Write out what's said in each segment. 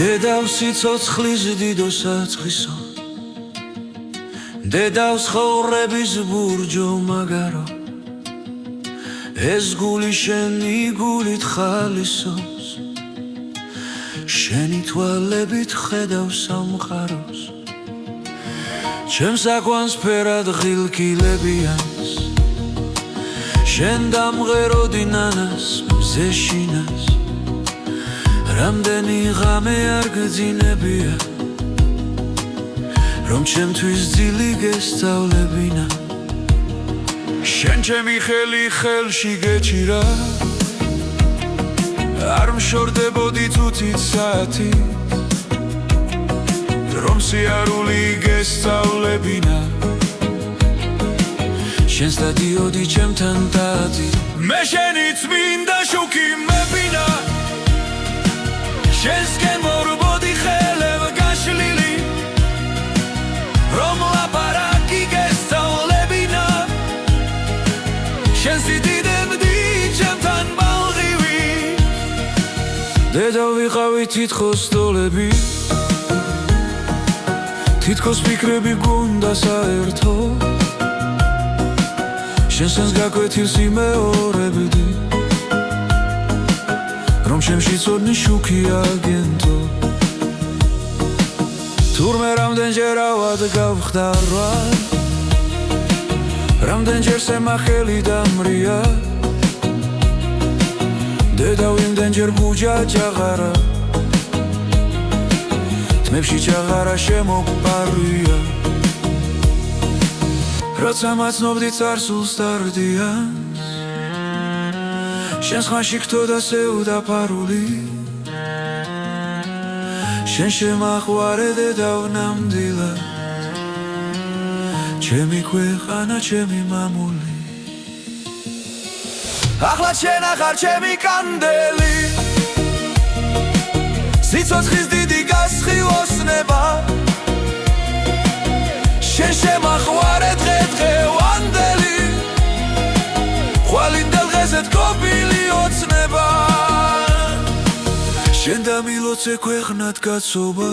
დედავს სიცოცხლის დიდო საწყისო დედავს ხოვრების ბურჯო მაგარო ეს გული შენი გულით ხალისობს შენი თვალებით ხედავს სამყაროს ჩემს აკვანს ფერად ღილკილებიანს შენ დამღეროდი ნანას მზეშინას რამდენი ღამე არ გძინებია რომ ჩემთვის ძილი გესწავლებინა შენ ჩემი ხელი ხელში გეჭირა არ მშორდებოდი თუთით საათი რომ სიარული გესწავლებინა შენს დადიოდი ჩემთან დადი მე შენი წმინდა შუქი მებინა შენსკენ მორბოდი ხელებ გაშლილი რომ ლაპარაკი გესწავლებინა შენს დიდებდი ჩემთან ბალღივი დედა ვიყავი თითქოს დოლები თითქოს ფიქრები გუნდა საერთო შენსენს გაკვეთილს იმეორებდი რომ ჩემში ცოდნი შუქი აგენტო თურმე რამდენჯერ ავად გავხდარა რამდენჯერ სემახელი დამრია დედა იმდენჯერ ბუჯა ჭაღარა თმებში ჭაღარა შემოგპარვია როცა მაცნობდი წარსულს დარდიანს შენ სხვაში გთოდა სევდა ფარული შენ შემაყვარე დედავ ნამდვილად ჩემი ქვეყანა ჩემი მამული ახლა შენ ახარ ჩემი კანდელი სიცოცხლის დიდი გასხივოსნება შენ შემაყვარე დღევანდელი ხვალინდელ დღეზე თქობილი ოცნება შენ დამილოცე ქვეყნად კაცობა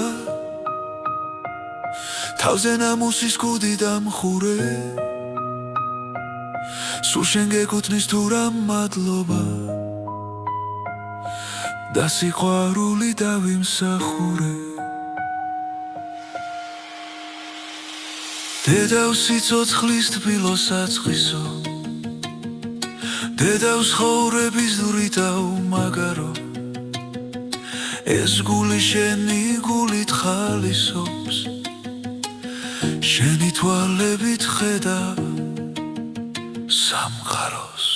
თავზე ნამუსის კუდი დამხურე სულ შენ გეკუთვნის თუ რა მადლობა და სიყვარული დავიმსახურე დედავს სიცოცხლის თბილო საწყისო დედავს ხოვრების დურითა უმაგარო ეს გული შენი გულით ხალისობს შენი თვალებით ხედავ სამყაროს